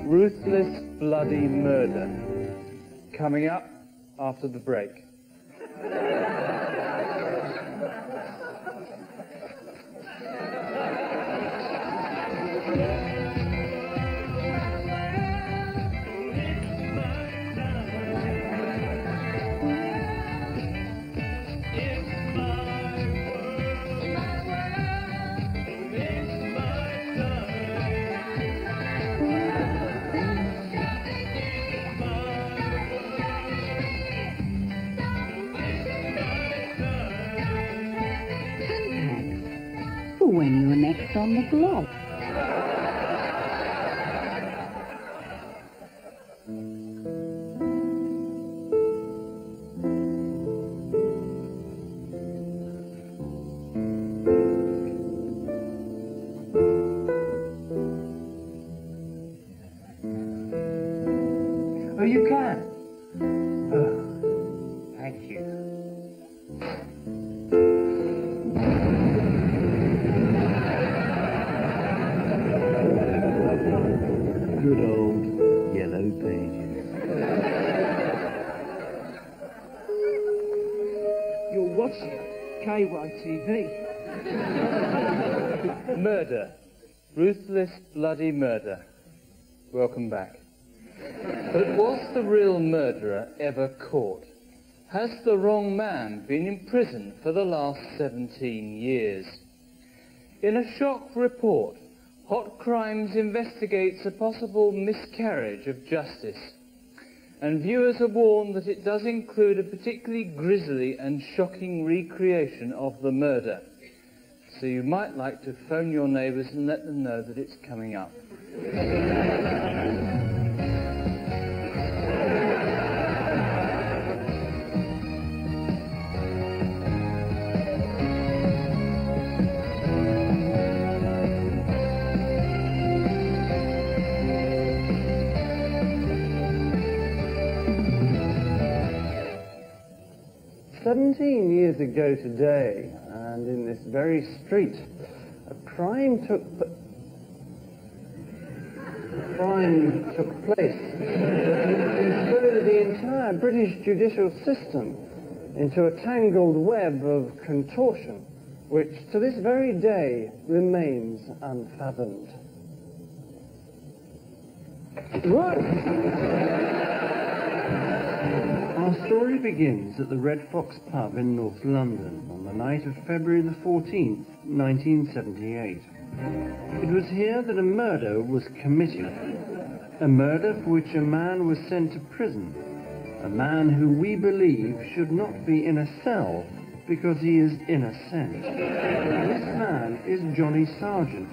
ruthless, bloody murder. Coming up after the break. When you're next on the block. Oh, you can? Oh, thank you. Good old yellow pages. You're watching KYTV. Murder. Ruthless, bloody murder. Welcome back. But was the real murderer ever caught? Has the wrong man been in prison for the last 17 years? In a shock report, Hot Crimes investigates a possible miscarriage of justice. And viewers are warned that it does include a particularly grisly and shocking recreation of the murder. So you might like to phone your neighbours and let them know that it's coming up. 17 years ago today, and in this very street, a crime took place. It threw the entire British judicial system into a tangled web of contortion, which to this very day remains unfathomed. Our story begins at the Red Fox pub in North London on the night of February the 14th, 1978. It was here that a murder was committed. A murder for which a man was sent to prison. A man who we believe should not be in a cell because he is innocent. This man is Johnny Sargent.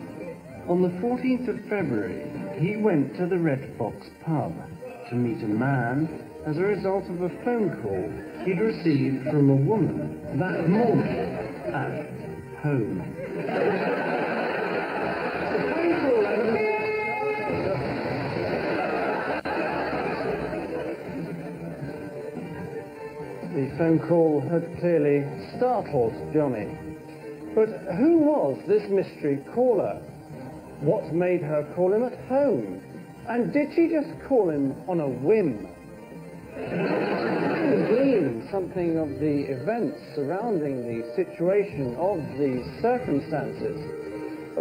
On the 14th of February, he went to the Red Fox pub to meet a man as a result of a phone call he'd received from a woman that morning at home. The phone call had clearly startled Johnny. But who was this mystery caller? What made her call him at home? And did she just call him on a whim? To glean something of the events surrounding the situation of the circumstances,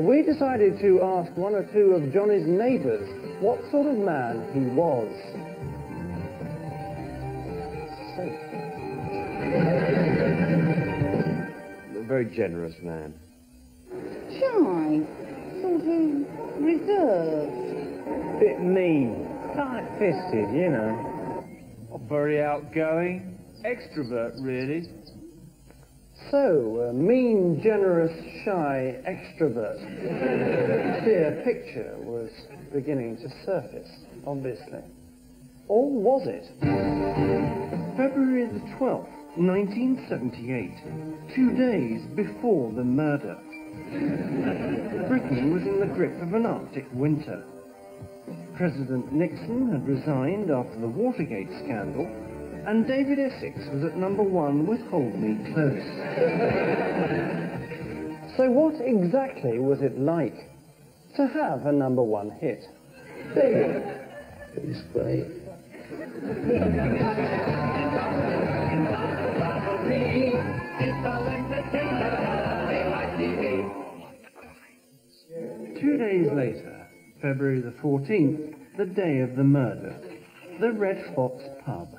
we decided to ask one or two of Johnny's neighbours what sort of man he was. A very generous man. Shy, sort of reserved. Bit mean, tight-fisted, you know. Very outgoing, extrovert, really. So, a mean, generous, shy extrovert. A clear picture was beginning to surface, obviously. Or was it? February the 12th, 1978, 2 days before the murder. Britain was in the grip of an Arctic winter. President Nixon had resigned after the Watergate scandal, and David Essex was at #1 with Hold Me Close. So what exactly was it like to have a #1 hit? David, It's great. Two days later, February the 14th, the day of the murder, the Red Fox pub.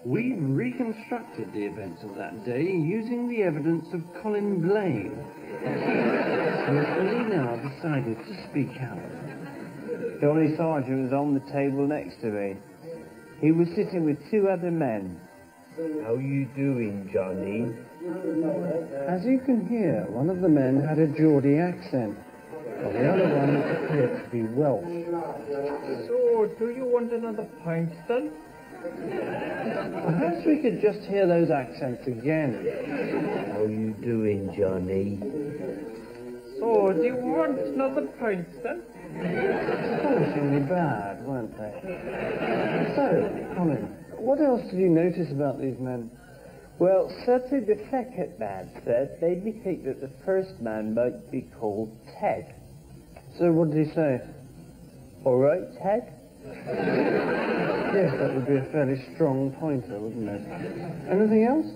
We've reconstructed the events of that day using the evidence of Colin Blaine, who has only now decided to speak out. Johnny Sargent was on the table next to me. He was sitting with two other men. How you doing, Johnny? As you can hear, one of the men had a Geordie accent, while the other one appeared to be Welsh. So, do you want another pint then? Perhaps we could just hear those accents again. How you doing, Johnny? So, do you want another pint then? Astonishingly bad, weren't they? So, Colin, what else did you notice about these men? Well, certainly the second man said made me think that the first man might be called Ted. So what did he say? All right, Ted? Yes, that would be a fairly strong pointer, wouldn't it? Anything else?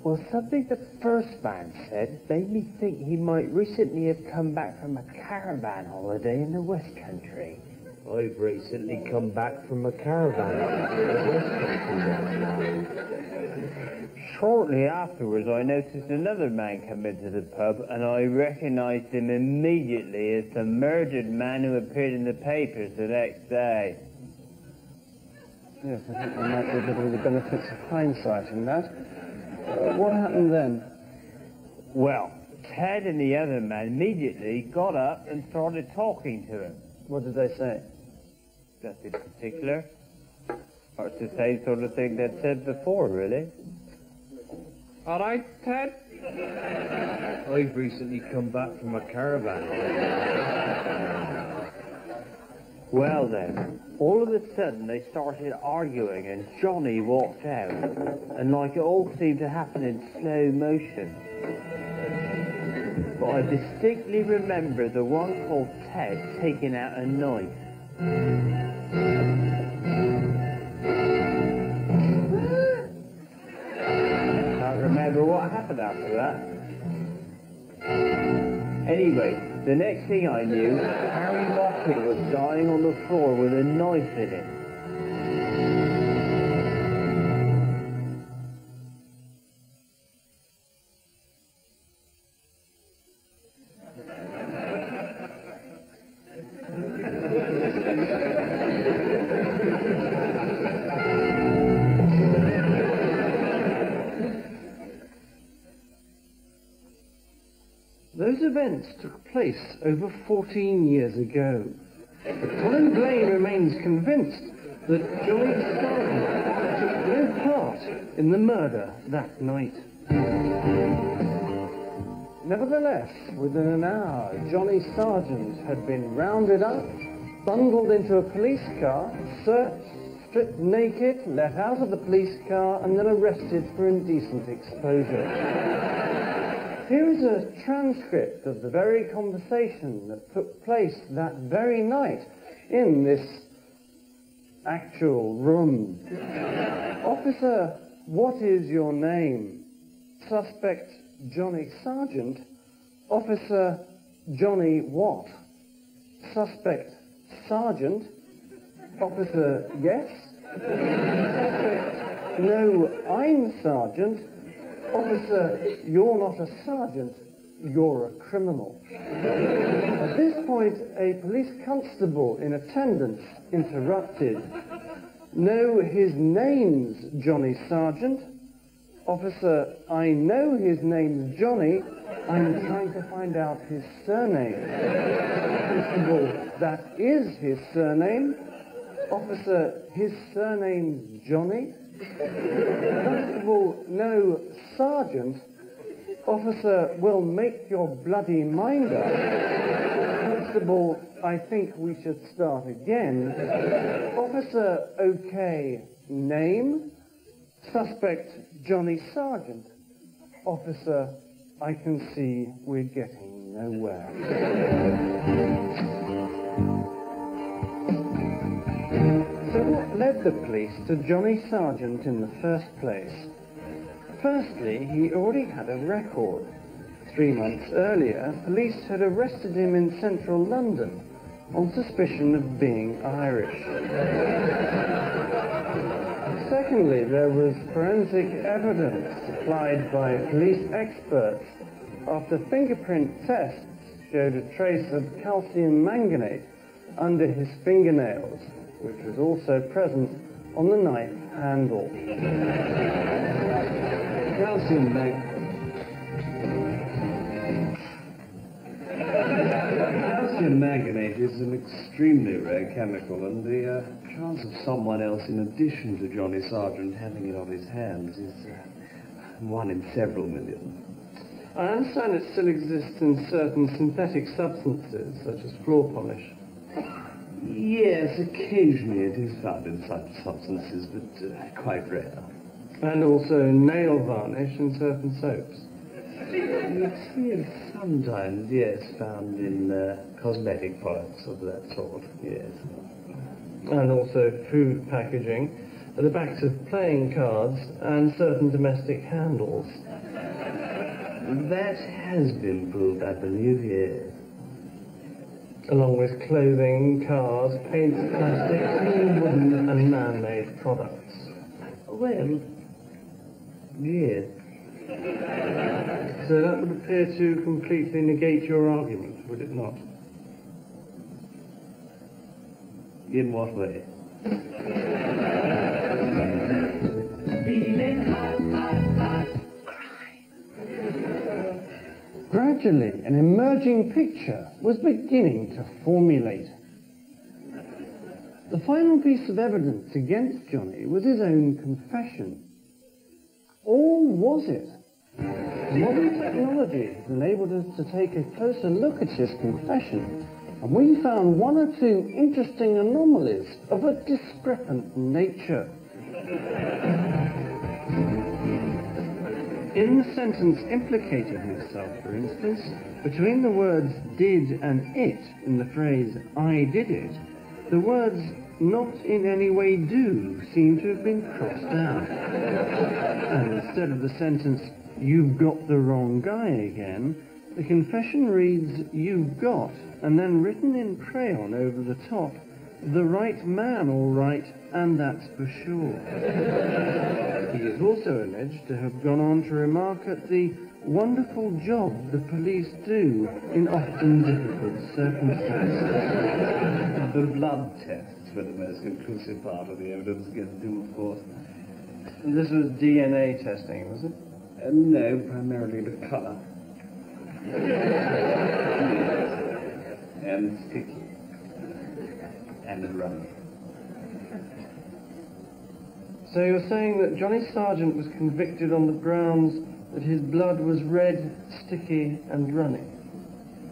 Well, something the first man said made me think he might recently have come back from a caravan holiday in the West Country. I've recently come back from a caravan. Shortly afterwards, I noticed another man come into the pub, and I recognized him immediately as the murdered man who appeared in the papers the next day. Yes, I think there might be a bit of the benefits of hindsight in that. What happened then? Well, Ted and the other man immediately got up and started talking to him. What did they say? Nothing particular. Or it's the same sort of thing they'd said before, really. All right, Ted? I've recently come back from a caravan. Well then, all of a sudden they started arguing and Johnny walked out. And like it all seemed to happen in slow motion. But I distinctly remember the one called Ted taking out a knife. Can't remember what happened after that. Anyway, the next thing I knew, Harry Lockett was dying on the floor with a knife in it. Those events took place over 14 years ago. But Colin Blaine remains convinced that Johnny Sargent took no part in the murder that night. Nevertheless, within an hour, Johnny Sargent had been rounded up, bundled into a police car, searched, stripped naked, let out of the police car, and then arrested for indecent exposure. Here is a transcript of the very conversation that took place that very night in this actual room. Officer, what is your name? Suspect Johnny Sargent. Officer Johnny what? Suspect Sergeant. Officer, yes. Suspect, no, I'm Sergeant. Officer, you're not a sergeant, you're a criminal. At this point, a police constable in attendance interrupted. No, his name's Johnny Sargent. Officer, I know his name's Johnny. I'm trying to find out his surname. Constable, that is his surname. Officer, his surname's Johnny. Constable, no, Sergeant. Officer, well, make your bloody mind up. Constable, I think we should start again. Officer, okay, name? Suspect, Johnny Sargent. Officer, I can see we're getting nowhere. led the police to Johnny Sargent in the first place? Firstly, he already had a record. 3 months earlier, police had arrested him in central London on suspicion of being Irish. Secondly, there was forensic evidence supplied by police experts after fingerprint tests showed a trace of calcium manganate under his fingernails, which was also present on the knife handle. Calcium manganate is an extremely rare chemical, and the chance of someone else in addition to Johnny Sargent having it on his hands is 1 in several million. I understand it still exists in certain synthetic substances, such as floor polish. Yes, occasionally it is found in such substances, but quite rare. And also nail varnish in certain soaps. You see it sometimes, yes, found in cosmetic products of that sort, yes. And also food packaging, at the backs of playing cards, and certain domestic handles. That has been proved, I believe, yes. Along with clothing, cars, paints, plastics, wooden and man-made products. Well, yes. So that would appear to completely negate your argument, would it not? In what way? Gradually, an emerging picture was beginning to formulate. The final piece of evidence against Johnny was his own confession. Or was it? Modern technology has enabled us to take a closer look at his confession, and we found 1 or 2 interesting anomalies of a discrepant nature. In the sentence implicating himself, for instance, between the words did and it in the phrase I did it, the words not in any way do seem to have been crossed out. And instead of the sentence you've got the wrong guy again, the confession reads you've got, and then written in crayon over the top, the right man all right, and that's for sure. He is also alleged to have gone on to remark at the wonderful job the police do in often difficult circumstances. The blood tests were the most conclusive part of the evidence against him, of course. This was DNA testing, was it? No, primarily the colour. And sticky. And the running. So you're saying that Johnny Sargent was convicted on the grounds that his blood was red, sticky, and running?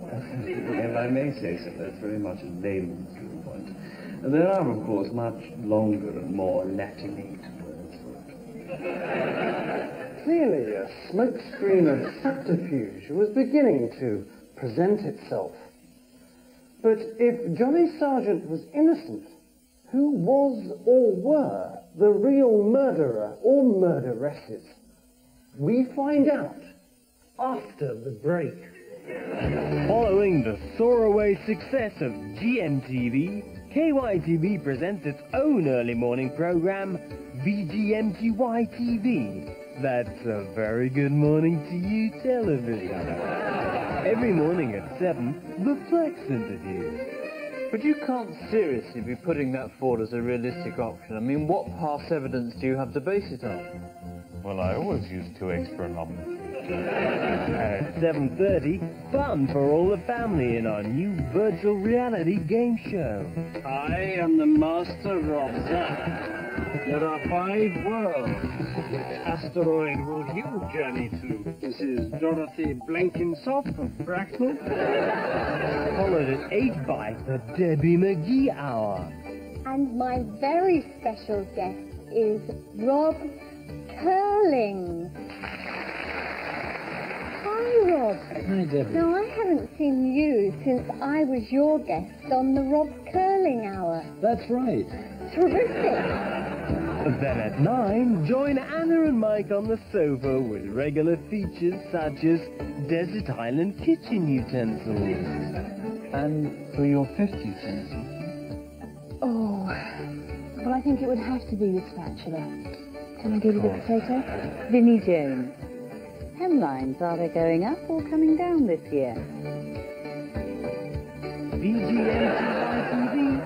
If I may say so, that's very much a layman's viewpoint. There are, of course, much longer and more Latinate words for it. Clearly, a smokescreen of subterfuge was beginning to present itself. But if Johnny Sargent was innocent, who was or were the real murderer or murderesses? We find out after the break. Following the soaraway success of GMTV, KYTV presents its own early morning program, VGMTY TV. That's a very good morning to you television. Every morning at 7, the Flex interview. But you can't seriously be putting that forward as a realistic option. I mean, what past evidence do you have to base it on? Well, I always use 2 eggs for an omelette. At 7:30, fun for all the family in our new virtual reality game show. I am the master of that. There are 5 worlds. Which asteroid will you journey to? This is Dorothy Blenkinsop of Bracknell. Followed at 8 by the Debbie McGee Hour. And my very special guest is Rob Curling. Hi, Rob. Hi, Debbie. Now, I haven't seen you since I was your guest on the Rob Curling Hour. That's right. Terrific. Then at 9, join Anna and Mike on the sofa with regular features such as desert island kitchen utensils. And for your 50 utensil? Oh, well, I think it would have to be the spatula. Can I give you the potato? Vinnie Jones. Hemlines, are they going up or coming down this year? VGMTV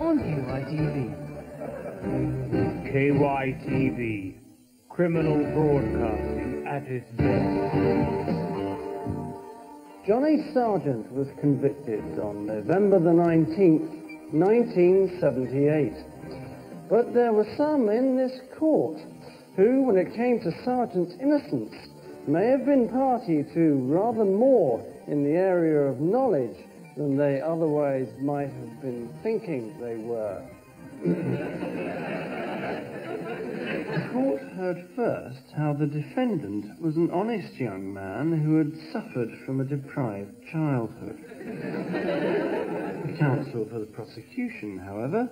on KYTV. KYTV, criminal broadcasting at its best. Johnny Sargent was convicted on November the 19th, 1978. But there were some in this court who, when it came to Sargent's innocence, may have been party to rather more in the area of knowledge than they otherwise might have been thinking they were. The court heard first how the defendant was an honest young man who had suffered from a deprived childhood. The counsel for the prosecution, however,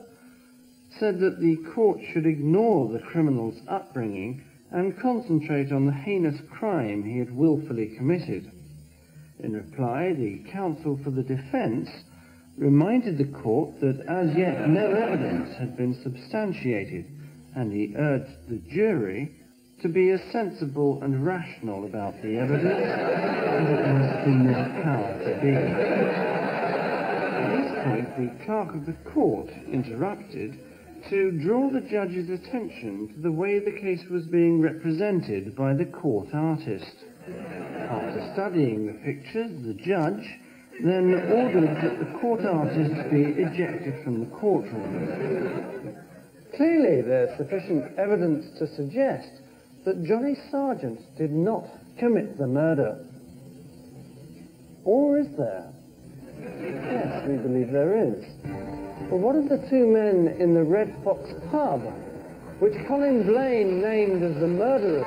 said that the court should ignore the criminal's upbringing and concentrate on the heinous crime he had willfully committed. In reply, the counsel for the defence reminded the court that as yet no evidence had been substantiated, and he urged the jury to be as sensible and rational about the evidence as it was in their power to be. At this point, the clerk of the court interrupted to draw the judge's attention to the way the case was being represented by the court artist. After studying the pictures, the judge then ordered that the court artist be ejected from the courtroom. Clearly, there's sufficient evidence to suggest that Johnny Sargent did not commit the murder. Or is there? Yes, we believe there is. But what of the two men in the Red Fox pub, which Colin Blaine named as the murderers?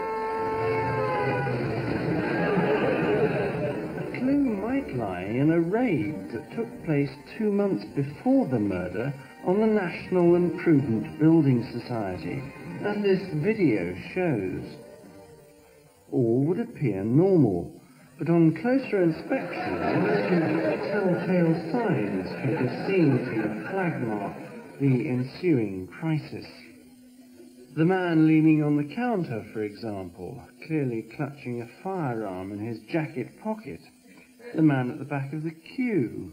A clue might lie in a raid that took place 2 months before the murder on the National Improvement Building Society, as this video shows. All would appear normal, but on closer inspection, two telltale signs could be seen to flag mark the ensuing crisis. The man leaning on the counter, for example, clearly clutching a firearm in his jacket pocket. The man at the back of the queue,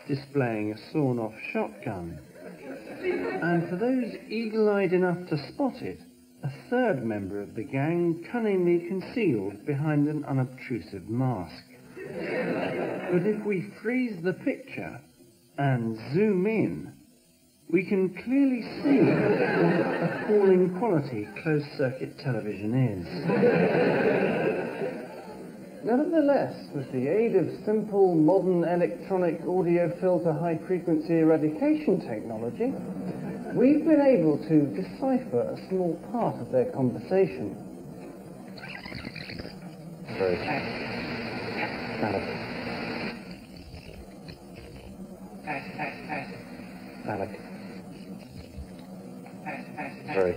displaying a sawn-off shotgun. And for those eagle-eyed enough to spot it, a third member of the gang cunningly concealed behind an unobtrusive mask. But if we freeze the picture and zoom in, we can clearly see what appalling quality closed-circuit television is. Nevertheless, with the aid of simple modern electronic audio filter high-frequency eradication technology, we've been able to decipher a small part of their conversation. Very Alec. Very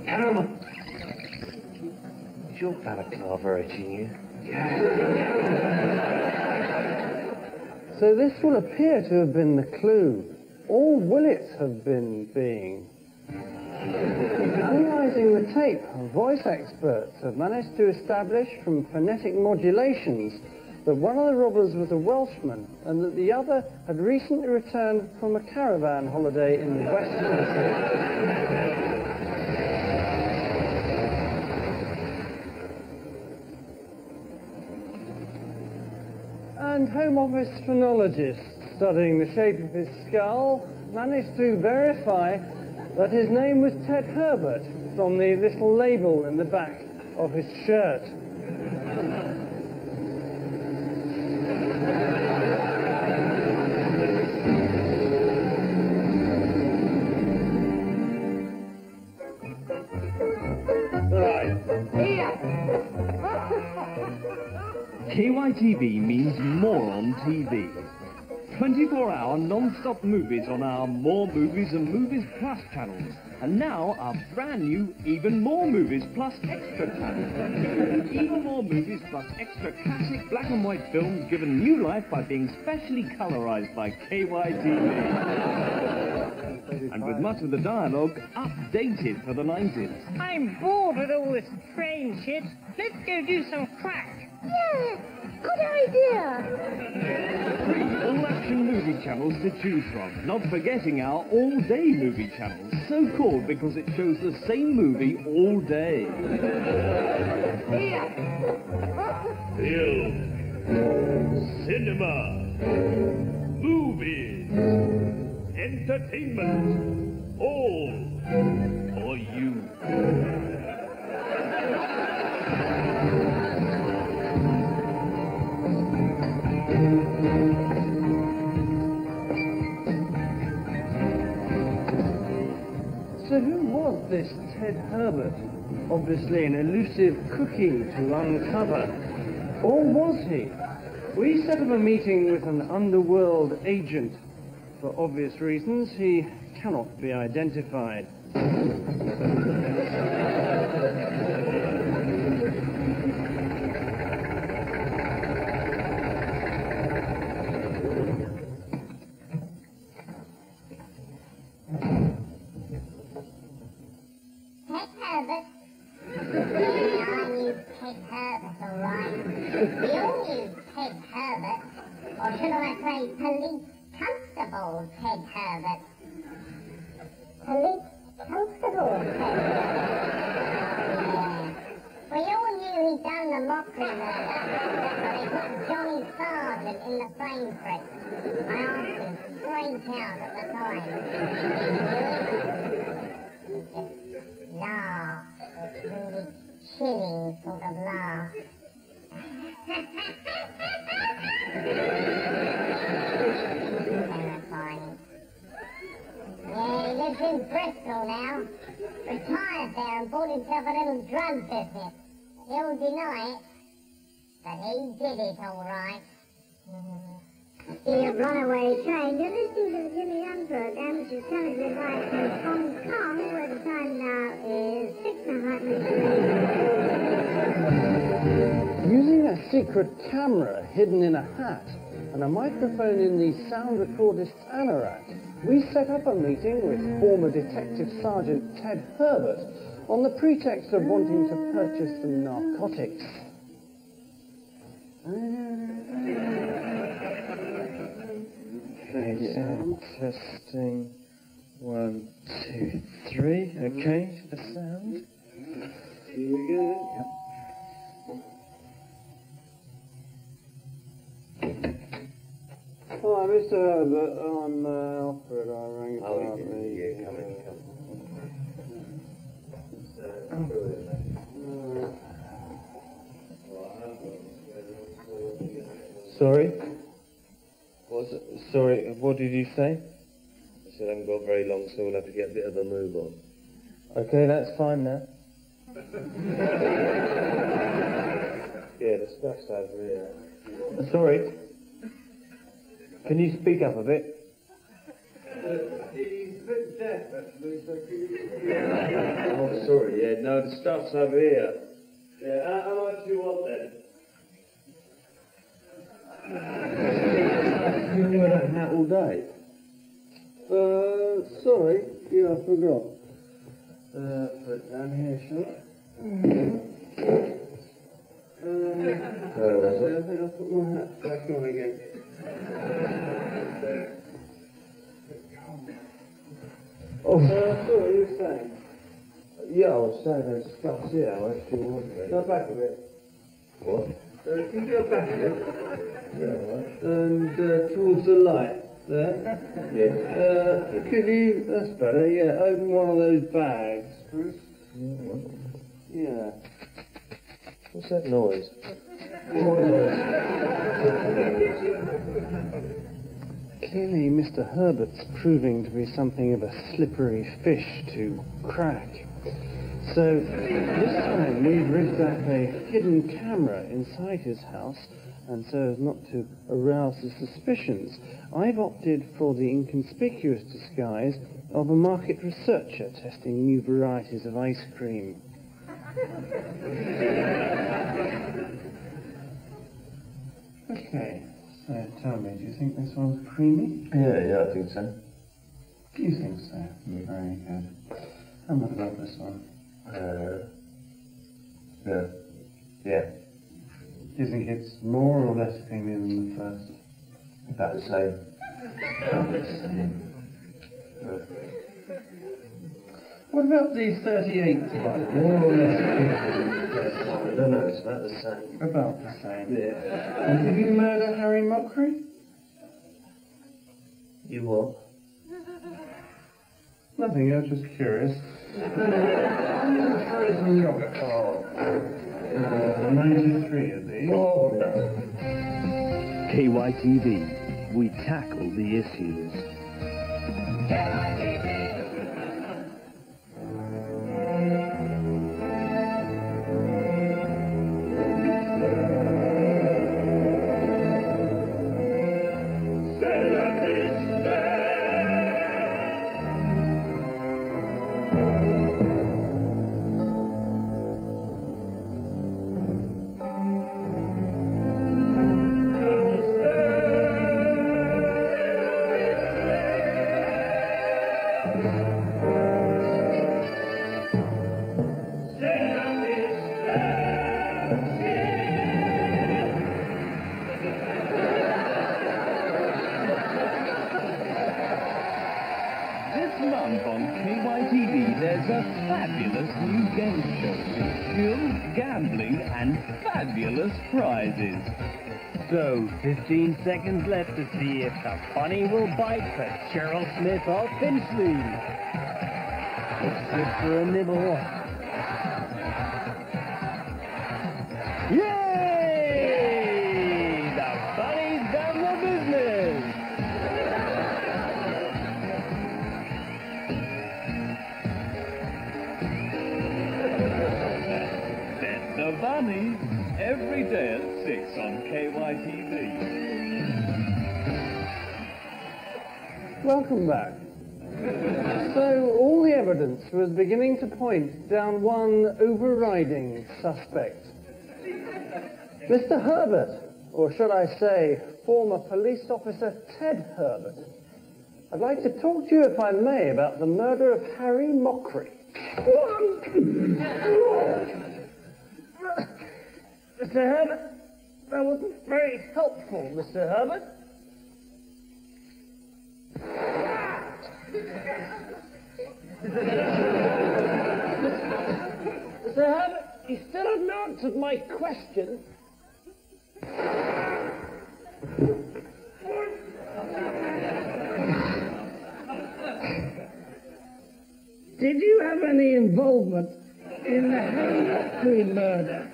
Animal. Is your balaclava itching you? So this will appear to have been the clue. Or will it have been being? Analysing the tape, voice experts have managed to establish from phonetic modulations that one of the robbers was a Welshman and that the other had recently returned from a caravan holiday in the West Pacific. And Home Office phonologists studying the shape of his skull managed to verify that his name was Ted Herbert from the little label in the back of his shirt. KYTV means more on TV. 24-hour non-stop movies on our More Movies and Movies Plus channels. And now our brand new Even More Movies Plus Extra channel. Even More Movies Plus Extra classic black and white films given new life by being specially colorized by KYTV. And with much of the dialogue updated for the 90s. I'm bored with all this train shit. Let's go do some crack. Yeah, good idea. 3 all-action movie channels to choose from, not forgetting our all-day movie channel, so called because it shows the same movie all day. Film, cinema, movies, entertainment, all for you. So who was this Ted Herbert? Obviously an elusive cookie to uncover. Or was he? We set up a meeting with an underworld agent. For obvious reasons, he cannot be identified. Ted Herbert? Yeah, I knew Ted Herbert, all right. We all knew Ted Herbert. Or should I say Police Constable Ted Herbert? Police Constable Ted Herbert. Yeah. We all knew he'd done the Mockery murder. They put Johnny Sargent in the frame for it. I asked him straight out at the time. Laugh. It's really chilling sort of laugh. Terrifying. Yeah, he lives in Bristol now. Retired there and bought himself a little drug business. He'll deny it, but he did it all right. The runaway train. You're listening to the Jimmy Young program, which is currently live from Hong Kong, where the time now is 6:30 minutes. Using a secret camera hidden in a hat and a microphone in the sound recordist anorak, we set up a meeting with former Detective Sergeant Ted Herbert on the pretext of wanting to purchase some narcotics. Okay, testing. 1, 2, 3. Okay, the sound. Here we go. Hi, Mr. Herbert. I'm Alfred. I rang about the... Sorry? Sorry, what did you say? I said I haven't got very long, so we'll have to get a bit of a move on. Okay, that's fine now. Yeah, the stuff's over here. Sorry. Can you speak up a bit? He's a bit deaf, actually, so can you... Oh, sorry, yeah, no, the stuff's over here. Yeah, how much do you want then? You've been wearing that all day? Sorry. Yeah, I forgot. Put it down here, shall I? I think I'll put my hat back on again. Oh, what were you saying? yeah, I was saying there's stuff here. How much do you want then? Go back a bit. What? Can you go back a bit? Yeah, right. And towards the light, there. Yeah. Could you, that's better, yeah, open one of those bags, Bruce. Yeah, what? Yeah. What's that noise? Clearly, Mr. Herbert's proving to be something of a slippery fish to crack. So, this time we've rigged up a hidden camera inside his house and so as not to arouse the suspicions, I've opted for the inconspicuous disguise of a market researcher testing new varieties of ice cream. Okay, so tell me, do you think this one's creamy? Yeah, I think so. Do you think so? Very good. And what about this one? Yeah. Do you think it's more or less creamy than the first? About the same. What about the 38th one? More or less creamy? No, it's about the same. About the same. Yeah. And did you murder Harry Mockery? You what? Nothing, I was just curious. Frozen yogurt. 93 of these. Oh, no. KYTV, we tackle the issues. Prizes. So, 15 seconds left to see if the bunny will bite for Cheryl Smith of Finchley. Let's sit for a nibble. Yay! The bunny's done the business! That's the bunny. Every day at 6 on KYTV. Welcome back. So, all the evidence was beginning to point down one overriding suspect. Mr. Herbert, or should I say, former police officer Ted Herbert. I'd like to talk to you, if I may, about the murder of Harry Mockery. Mr. Herbert, that wasn't very helpful, Mr. Herbert. Mr. Herbert, you still haven't answered my question. Did you have any involvement in the Harry Mockery murder?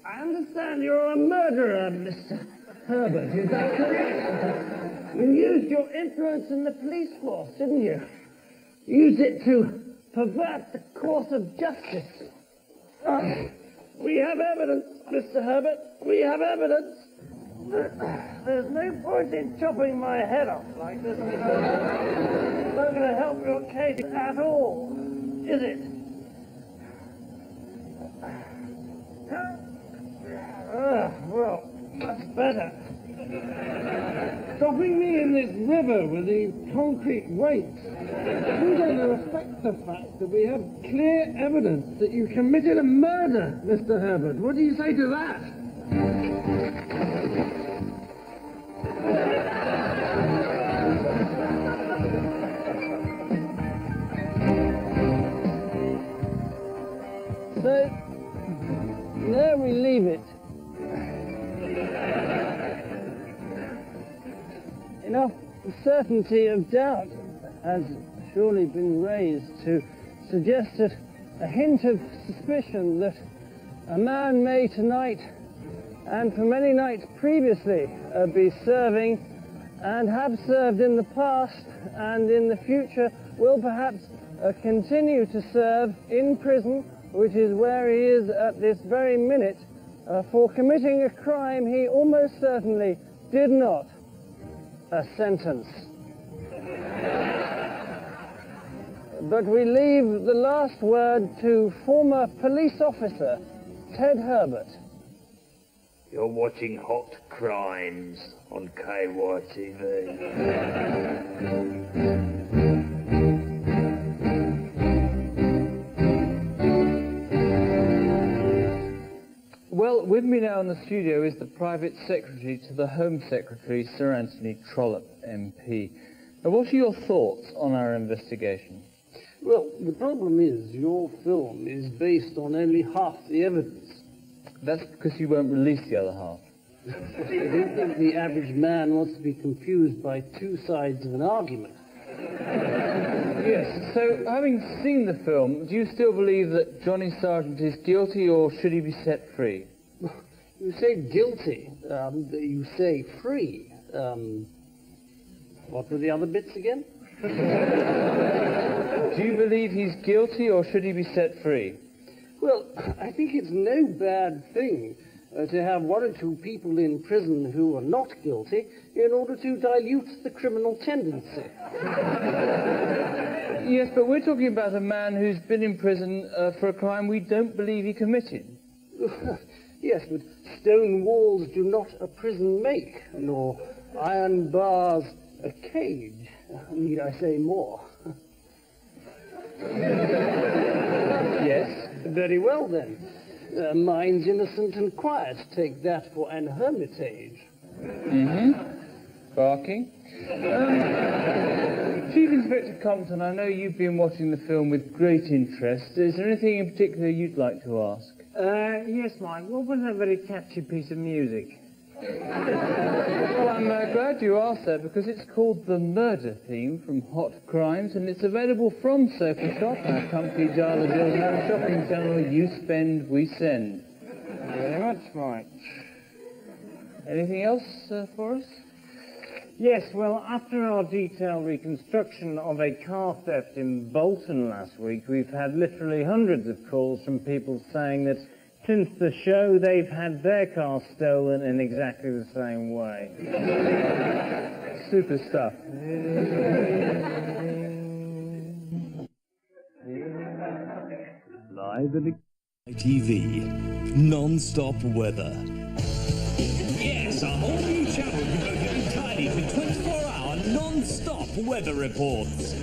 I understand you're a murderer, Mr. Herbert, is that correct? You used your influence in the police force, didn't you? You used it to pervert the course of justice. We have evidence, Mr. Herbert. We have evidence. There's no point in chopping my head off like this. It's not going to help your case at all, is it? Well, that's better. Stopping me in this river with these concrete weights isn't going to affect the fact that we have clear evidence that you committed a murder, Mr. Herbert. What do you say to that? So, there we leave it. Enough certainty of doubt has surely been raised to suggest that a hint of suspicion that a man may tonight and for many nights previously be serving and have served in the past and in the future will perhaps continue to serve in prison, which is where he is at this very minute, for committing a crime he almost certainly did not. A sentence. But we leave the last word to former police officer Ted Herbert. You're watching Hot Crimes on KYTV. Well, with me now in the studio is the private secretary to the Home Secretary, Sir Anthony Trollope, MP. Now, what are your thoughts on our investigation? Well, the problem is your film is based on only half the evidence. That's because you won't release the other half. I don't think the average man wants to be confused by two sides of an argument. Yes, so having seen the film, do you still believe that Johnny Sargent is guilty, or should he be set free? You say guilty, you say free. What were the other bits again? Do you believe he's guilty, or should he be set free? Well, I think it's no bad thing to have one or two people in prison who are not guilty in order to dilute the criminal tendency. Yes, but we're talking about a man who's been in prison for a crime we don't believe he committed. Yes, but stone walls do not a prison make, nor iron bars a cage. Need I say more? Yes. Very well, then. Minds innocent and quiet. Take that for an hermitage. Mm-hmm. Barking. Chief Inspector Compton, I know you've been watching the film with great interest. Is there anything in particular you'd like to ask? Yes, Mike. What was that very catchy piece of music? Well, I'm glad you asked that, because it's called the Murder Theme from Hot Crimes, and it's available from Circle Shop, our company Dial a Dildo shopping channel. You spend, we send. Thank you very much, Mike. Anything else for us? Yes, well, after our detailed reconstruction of a car theft in Bolton last week, we've had literally hundreds of calls from people saying that since the show, they've had their car stolen in exactly the same way. Super stuff. Live at TV, non-stop weather. Yes, a whole new channel devoted entirely to 24-hour non-stop weather reports.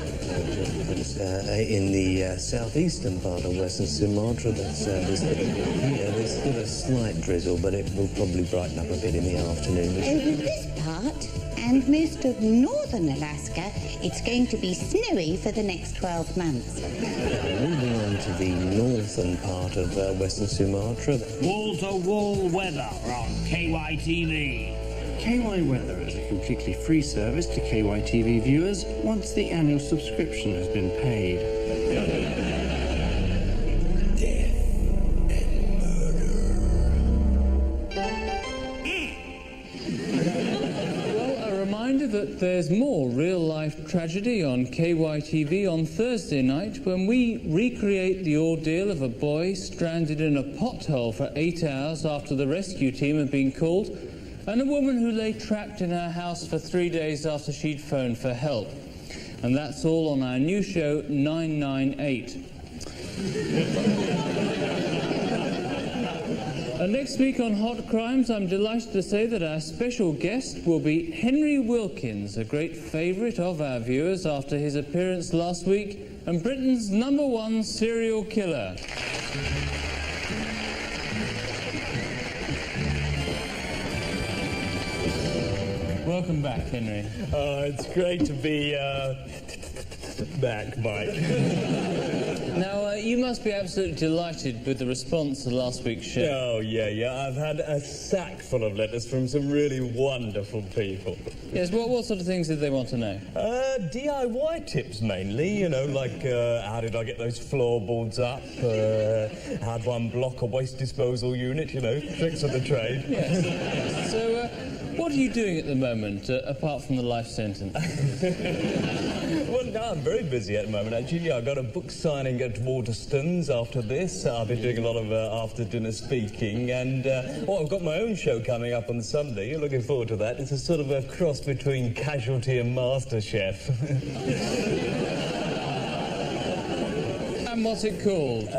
In the southeastern part of Western Sumatra, there's still a slight drizzle, but it will probably brighten up a bit in the afternoon. Over this part and most of northern Alaska, it's going to be snowy for the next 12 months. Moving on to the northern part of Western Sumatra. Wall-to-wall weather on KYTV. KY Weather is a completely free service to KYTV viewers once the annual subscription has been paid. Death and murder. Well, a reminder that there's more real-life tragedy on KYTV on Thursday night, when we recreate the ordeal of a boy stranded in a pothole for 8 hours after the rescue team had been called, and a woman who lay trapped in her house for 3 days after she'd phoned for help. And that's all on our new show, 998. And next week on Hot Crimes, I'm delighted to say that our special guest will be Henry Wilkins, a great favourite of our viewers after his appearance last week, and Britain's #1 serial killer. Welcome back, Henry. It's great to be back, Mike. Now, you must be absolutely delighted with the response to last week's show. Oh, yeah. I've had a sack full of letters from some really wonderful people. Yes, what sort of things did they want to know? DIY tips, mainly. You know, like, how did I get those floorboards up? How do I unblock a waste disposal unit? You know, tricks of the trade. Yes. So, What are you doing at the moment, apart from the life sentence? Well, no, I'm very busy at the moment, actually. I've got a book signing at Waterstones after this. I'll be doing a lot of after-dinner speaking. And, I've got my own show coming up on Sunday. You're looking forward to that. It's a sort of a cross between Casualty and MasterChef. And what's it called?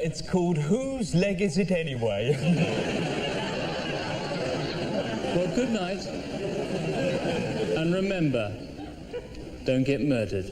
It's called Whose Leg Is It Anyway? Well, good night. And remember, don't get murdered.